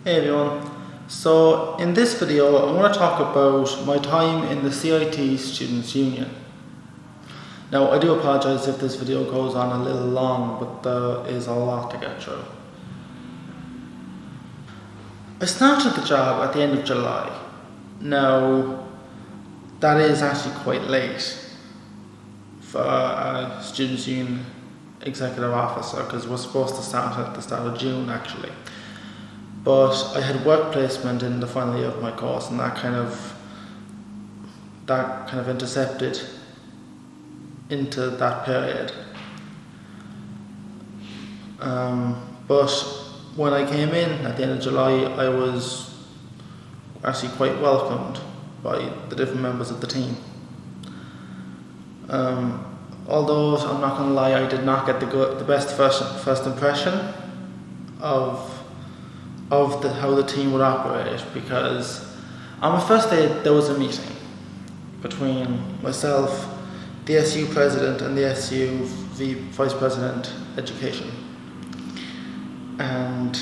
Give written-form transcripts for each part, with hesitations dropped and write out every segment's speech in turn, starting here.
Hey everyone, so in this video I want to talk about my time in the CIT Students Union. Now I do apologise if this video goes on a little long, but there is a lot to get through. I started the job at the end of July. Now that is actually quite late for a Students Union executive officer because we're supposed to start at the start of June actually. But I had work placement in the final year of my course, and that kind of intercepted into that period. But when I came in at the end of July, I was actually quite welcomed by the different members of the team. Although I'm not going to lie, I did not get the best first impression of how the team would operate, because on my first day there was a meeting between myself, the SU president, and the SU vice president education, and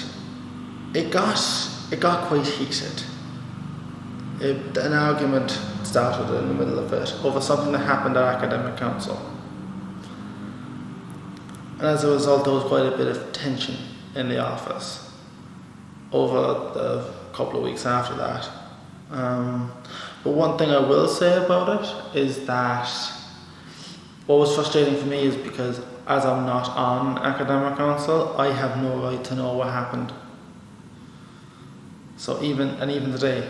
it got quite heated. An argument started in the middle of it over something that happened at academic council, and as a result there was quite a bit of tension in the office over the couple of weeks after that. But one thing I will say about it is that what was frustrating for me is because as I'm not on academic council, I have no right to know what happened. So even today,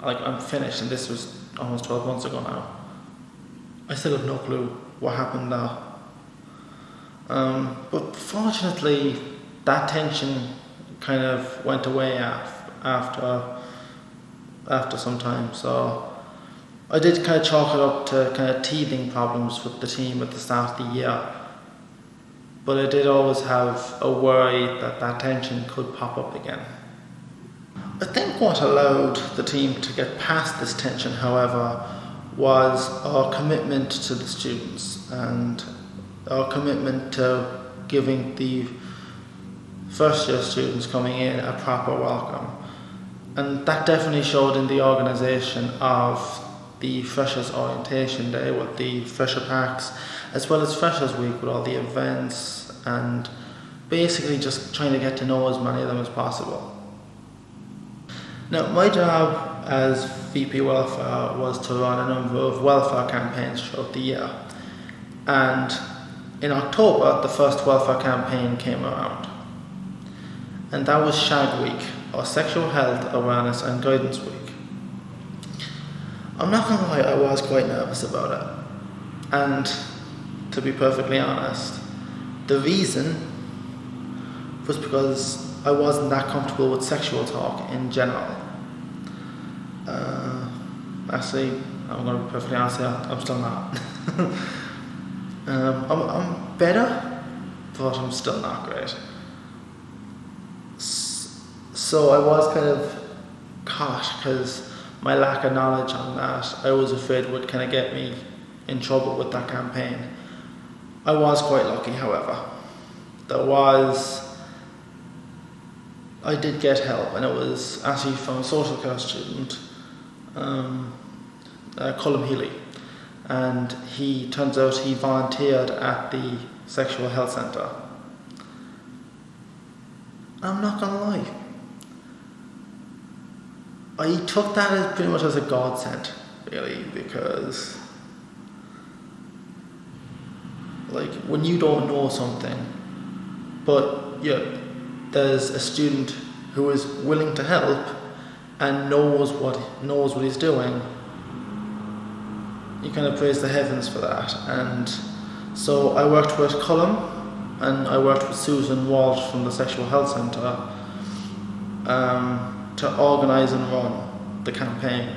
like, I'm finished, and this was almost 12 months ago now, I still have no clue what happened now. But fortunately, that tension kind of went away after some time. So I did kind of chalk it up to kind of teething problems with the team at the start of the year, but I did always have a worry that tension could pop up again. I think what allowed the team to get past this tension, however, was our commitment to the students and our commitment to giving the first year students coming in a proper welcome. And that definitely showed in the organisation of the Freshers Orientation Day with the Fresher Packs, as well as Freshers Week with all the events, and basically just trying to get to know as many of them as possible. Now, my job as VP Welfare was to run a number of welfare campaigns throughout the year. And in October, the first welfare campaign came around. And that was Shag Week, or Sexual Health Awareness and Guidance Week. I'm not going to lie, I was quite nervous about it. And to be perfectly honest, the reason was because I wasn't that comfortable with sexual talk in general. Actually, I'm going to be perfectly honest here, I'm still not. I'm better, but I'm still not great. So I was kind of caught because my lack of knowledge on that, I was afraid would kind of get me in trouble with that campaign. I was quite lucky, however. I did get help, and it was actually from a social care student, Colm Healy, and turns out he volunteered at the Sexual Health Centre. I'm not gonna lie, I took that as pretty much as a godsend, really, because like when you don't know something, but there's a student who is willing to help and knows what he's doing, you kind of praise the heavens for that. And so I worked with Colm, and I worked with Susan Walsh from the Sexual Health Centre to organise and run the campaign,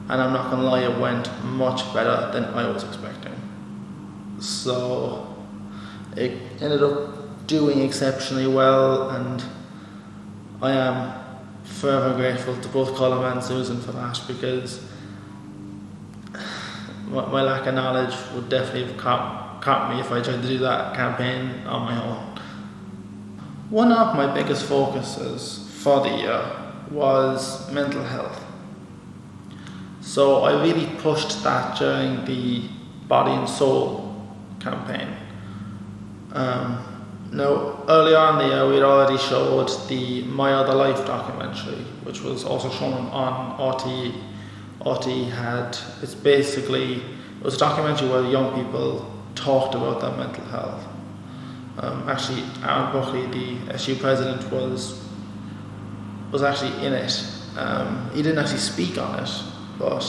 and I'm not going to lie, it went much better than I was expecting. So it ended up doing exceptionally well, and I am forever grateful to both Colm and Susan for that, because my lack of knowledge would definitely have caught me if I tried to do that campaign on my own. One of my biggest focuses for the year was mental health. So I really pushed that during the Body and Soul campaign. Now, earlier on in the year, we'd already showed the My Other Life documentary, which was also shown on RTE. It was a documentary where young people talked about their mental health. Actually, Aaron Buckley, the SU president, was actually in it. He didn't actually speak on it, but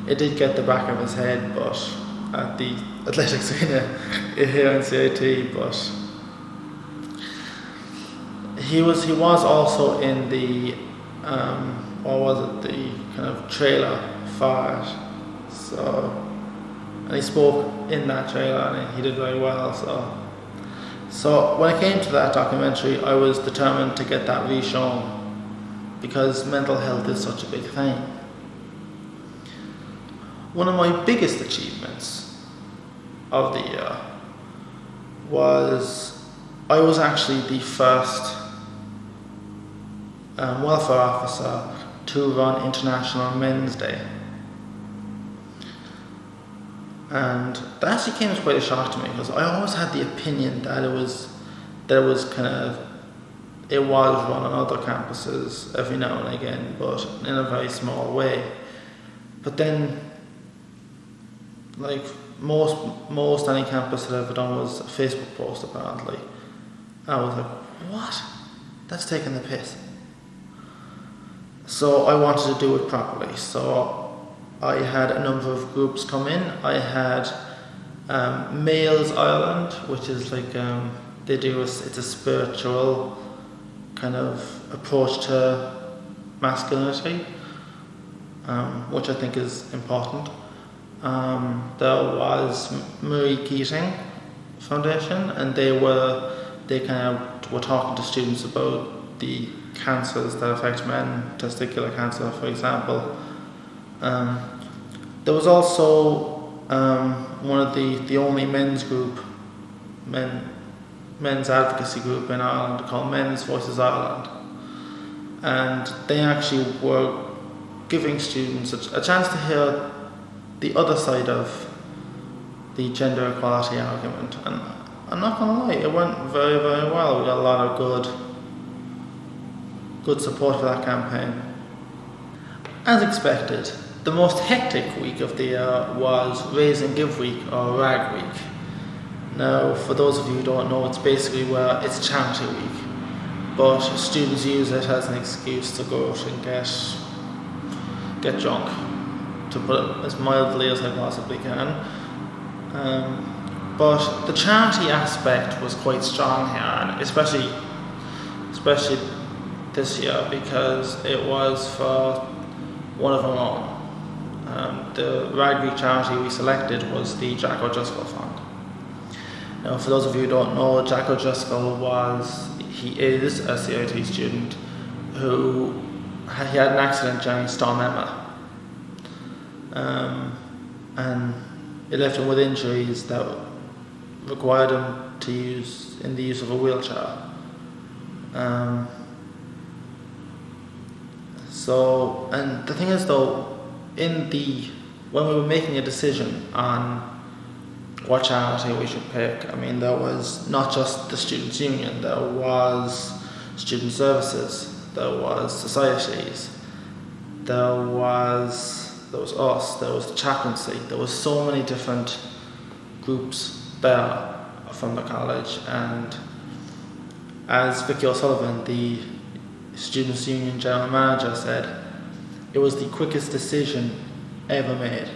it did get the back of his head, but at the athletics arena here in CIT, but he was also in the the kind of trailer for it. So, and he spoke in that trailer and he did very well. So when it came to that documentary, I was determined to get that re-shown because mental health is such a big thing. One of my biggest achievements of the year was I was actually the first welfare officer to run International Men's Day. And that actually came as quite a shock to me because I always had the opinion that it was run on other campuses every now and again, but in a very small way. But then, like most any campus had ever done was a Facebook post apparently. I was like, what? That's taking the piss. So I wanted to do it properly. So I had a number of groups come in. I had Males Ireland, which is like it's a spiritual kind of approach to masculinity, which I think is important. There was Marie Keating Foundation, and they were talking to students about the cancers that affect men, testicular cancer, for example. There was also one of the only men's advocacy group in Ireland called Men's Voices Ireland, and they actually were giving students a chance to hear the other side of the gender equality argument. And I'm not going to lie, it went very, very well. We got a lot of good support for that campaign. As expected, the most hectic week of the year was Raise and Give Week, or RAG Week. Now, for those of you who don't know, it's basically where it's charity week, but students use it as an excuse to go out and get drunk, to put it as mildly as I possibly can. But the charity aspect was quite strong here, and especially this year, because it was for one of our own. The RAG Week charity we selected was the Jack O'Driscoll Fund. Now, for those of you who don't know, Jack O'Driscoll is a CIT student who he had an accident during Storm Emma, and it left him with injuries that required him to use of a wheelchair. And the thing is though, when we were making a decision on what charity we should pick, I mean, there was not just the Students Union, there was Student Services, there was Societies, there was us, there was the chaplaincy, there was so many different groups there from the college. And as Vicky O'Sullivan, the Students Union General Manager, said, it was the quickest decision ever made,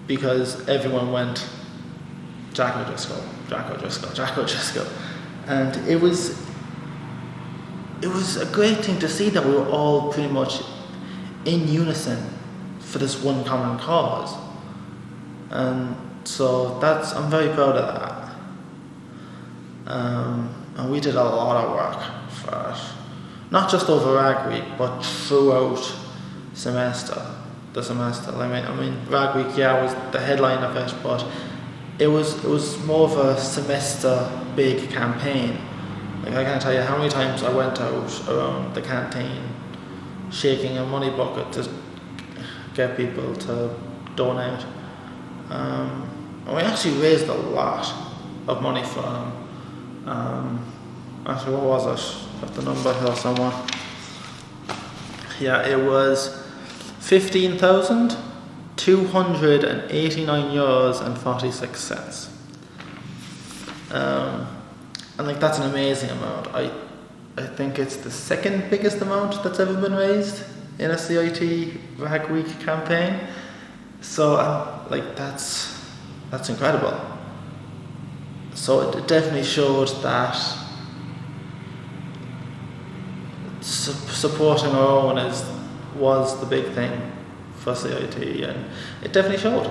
because everyone went Jack O'Driscoll, Jack O'Driscoll, Jack O'Driscoll, and it was a great thing to see that we were all pretty much in unison for this one common cause, and so I'm very proud of that. And we did a lot of work for it, not just over RAG Week, but throughout the semester. I mean, RAG Week, was the headline of it, but it was more of a semester big campaign Like, I can't tell you how many times I went out around the canteen shaking a money bucket to get people to donate. And we actually raised a lot of money for them. Actually, what was it? I have the number here somewhere. Yeah, it was €15,289.46. And like, that's an amazing amount. I think it's the second biggest amount that's ever been raised in a CIT Rag Week campaign. So like, that's incredible. So it definitely showed that supporting our own was the big thing for CIT, and it definitely showed.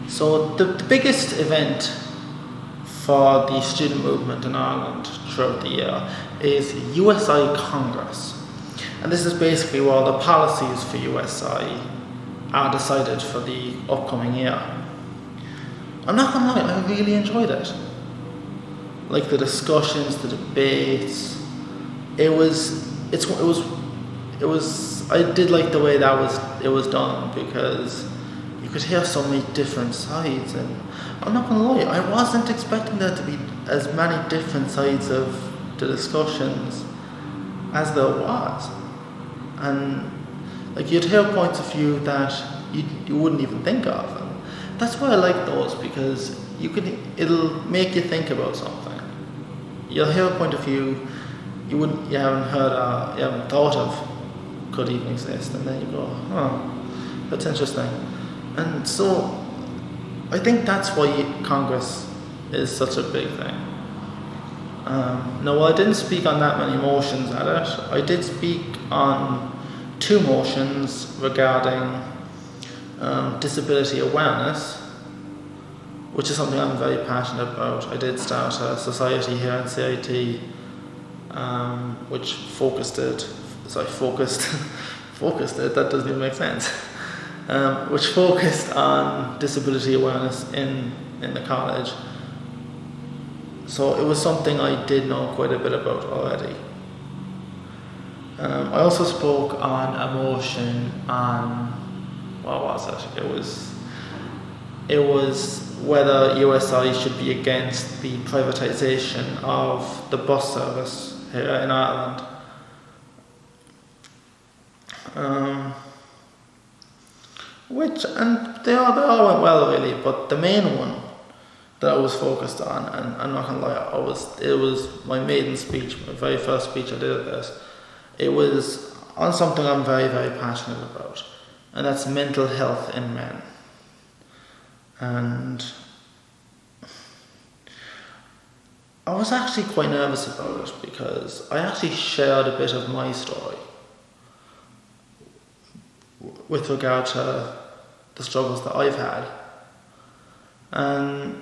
So the biggest event for the student movement in Ireland throughout the year is USI Congress. And this is basically where the policies for USI are decided for the upcoming year. I'm not gonna lie, I really enjoyed it. Like, the discussions, the debates, I did like the way it was done, because you could hear so many different sides, and I'm not gonna lie, I wasn't expecting there to be as many different sides of the discussions as there was. And like, you'd hear points of view that you wouldn't even think of, and that's why I like those, because it'll make you think about something. You'll hear a point of view you haven't thought of could even exist, and then you go, oh, that's interesting. And so I think that's why Congress is such a big thing. Now, while I didn't speak on that many motions at it, I did speak on 2 motions regarding disability awareness, which is something I'm very passionate about. I did start a society here in CIT, which focused it, that doesn't even make sense, which focused on disability awareness in the college. So it was something I did know quite a bit about already. I also spoke on a motion on, what was it? It was whether USI should be against the privatisation of the bus service here in Ireland. And they all went well, really, but the main one that I was focused on, and I'm not gonna lie, it was my maiden speech, my very first speech I did at this. It was on something I'm very, very passionate about, and that's mental health in men. And I was actually quite nervous about it, because I actually shared a bit of my story with regard to the struggles that I've had. And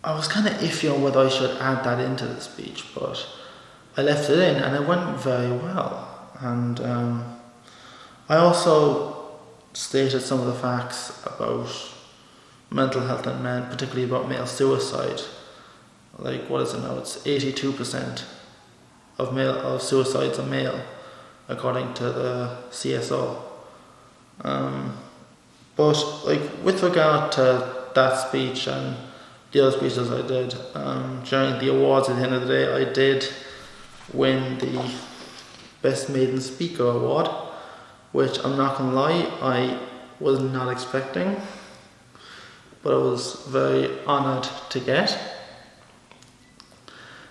I was kind of iffy on whether I should add that into the speech, but I left it in, and it went very well. And I also stated some of the facts about mental health in men, particularly about male suicide. Like, what is it now? It's 82% of suicides are male, according to the CSO. But like, with regard to that speech and the other speeches I did, during the awards at the end of the day, I did win the Best Maiden Speaker Award, which, I'm not gonna lie, I was not expecting, but I was very honoured to get.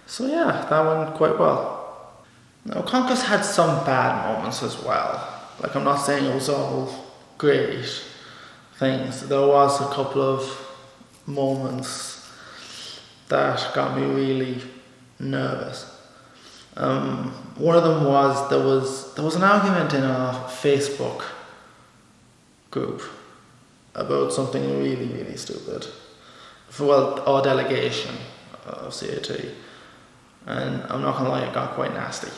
So yeah, that went quite well. Now, Congress had some bad moments as well. Like, I'm not saying it was all great things. There was a couple of moments that got me really nervous. One of them was there was an argument in our Facebook group about something really, really stupid for our delegation of CIT, and I'm not gonna lie, it got quite nasty.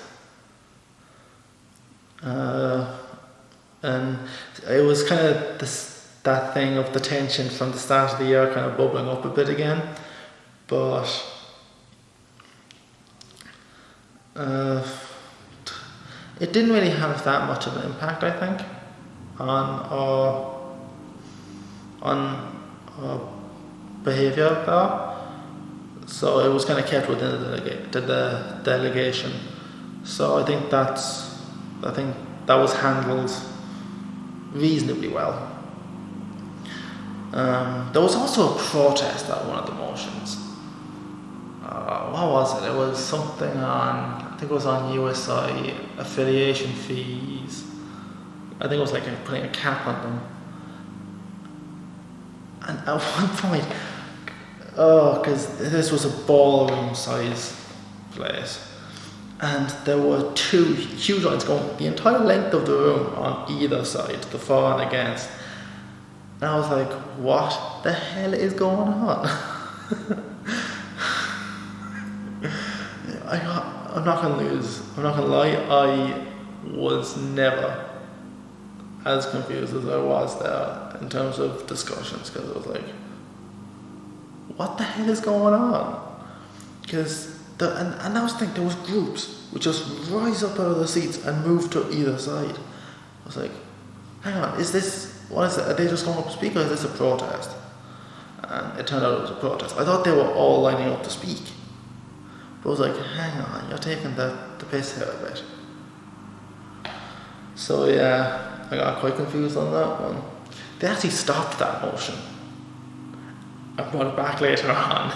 And it was kind of that thing of the tension from the start of the year kind of bubbling up a bit again, but Uh, it didn't really have that much of an impact, I think, on behaviour there. So it was kind of kept within the delegation. So I think that was handled reasonably well. There was also a protest at one of the motions. What was it? It was something on, I think it was on USI affiliation fees. I think it was like putting a cap on them. And at one point, because this was a ballroom size place, and there were two huge lines going the entire length of the room on either side, the for and against. And I was like, what the hell is going on? I'm not gonna lie, I was never as confused as I was there in terms of discussions, because I was like, what the hell is going on? Because and I was thinking there was groups would just rise up out of the seats and move to either side. I was like, hang on, what is it? Are they just going up to speak, or is this a protest? And it turned out it was a protest. I thought they were all lining up to speak. But I was like, hang on, you're taking the piss here a bit. So yeah, I got quite confused on that one. They actually stopped that motion and brought it back later on.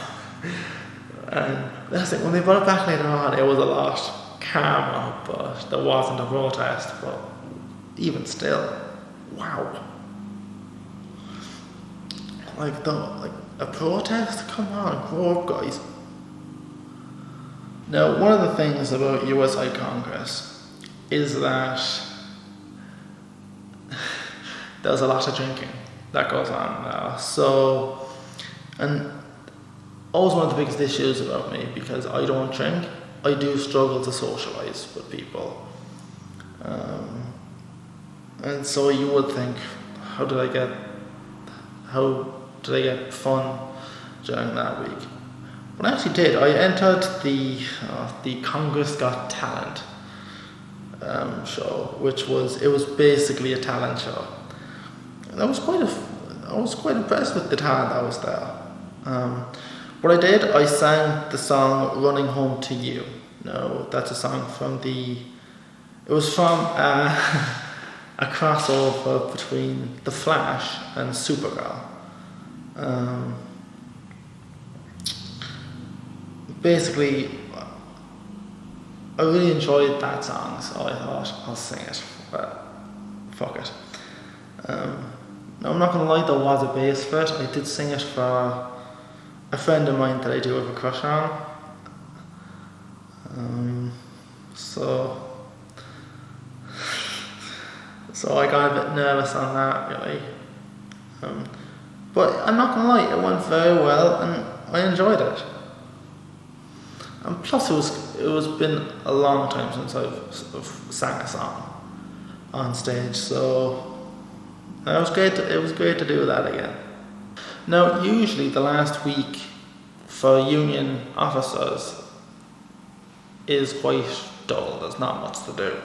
And that's it, when they brought it back later on, it was a lot calmer, but there wasn't a protest. But even still, wow. Like a protest? Come on, grow up, guys. Now, one of the things about USI Congress is that there's a lot of drinking that goes on now. So, and always one of the biggest issues about me, because I don't drink, I do struggle to socialise with people. And so you would think, how did I get fun during that week? But I actually did. I entered the Congress Got Talent show, which was basically a talent show. And I was quite impressed with the talent that was there. What I did, I sang the song "Running Home to You." No, that's a song from it was from a crossover between The Flash and Supergirl. Basically, I really enjoyed that song, so I thought I'll sing it, but fuck it. Now, I'm not going to lie, there was a bass for it. I did sing it for a friend of mine that I do have a crush on. So I got a bit nervous on that, really. But I'm not going to lie, it went very well and I enjoyed it. And plus it was been a long time since I've sort of sang a song on stage, so it was great to do that again. Now, usually the last week for union officers is quite dull, there's not much to do.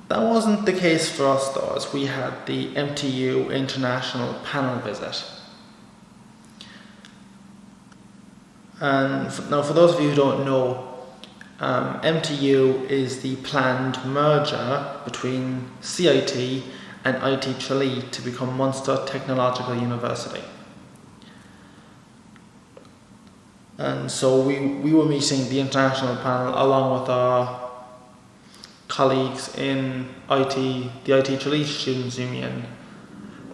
That wasn't the case for us though, as we had the MTU International Panel Visit. And now, for those of you who don't know, MTU is the planned merger between CIT and IT Tralee to become Munster Technological University. And so we were meeting the international panel along with our colleagues in the IT Tralee Students Union,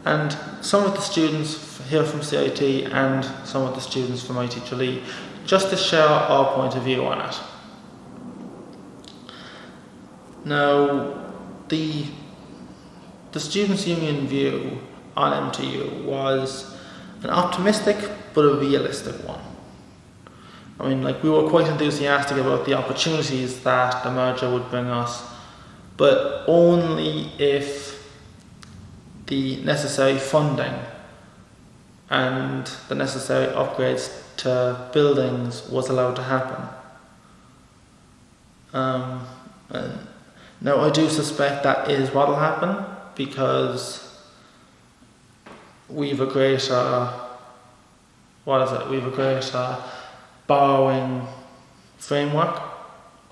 and some of the students here from CIT and some of the students from IT Tralee, just to share our point of view on it. Now, the Students' Union view on MTU was an optimistic but a realistic one. I mean, we were quite enthusiastic about the opportunities that the merger would bring us, but only if the necessary funding and the necessary upgrades to buildings was allowed to happen. And now I do suspect that is what will happen, because we've a greater borrowing framework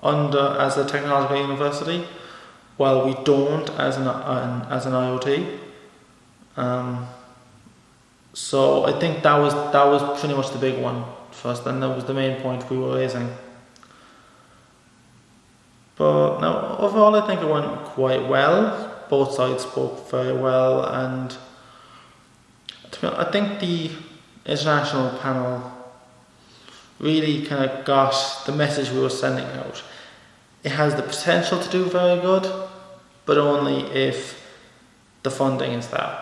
as a technological university, while we don't as an IoT. So I think that was pretty much the big one first, and that was the main point we were raising. But now overall I think it went quite well. Both sides spoke very well, and I think the international panel really kind of got the message we were sending out. It has the potential to do very good, but only if the funding is there.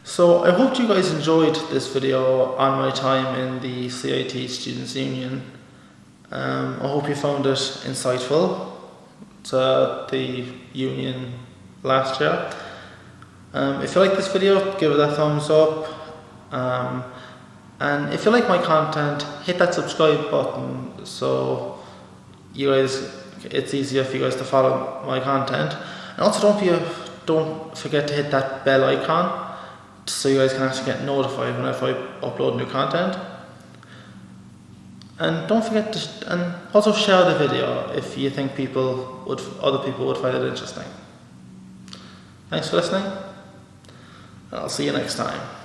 So I hope you guys enjoyed this video on my time in the CIT Students Union. I hope you found it insightful to the union last year. If you like this video, give it a thumbs up. And if you like my content, hit that subscribe button so it's easier for you guys to follow my content. And also don't forget to hit that bell icon so you guys can actually get notified whenever I upload new content. And don't forget and also share the video if you think other people would find it interesting. Thanks for listening. I'll see you next time.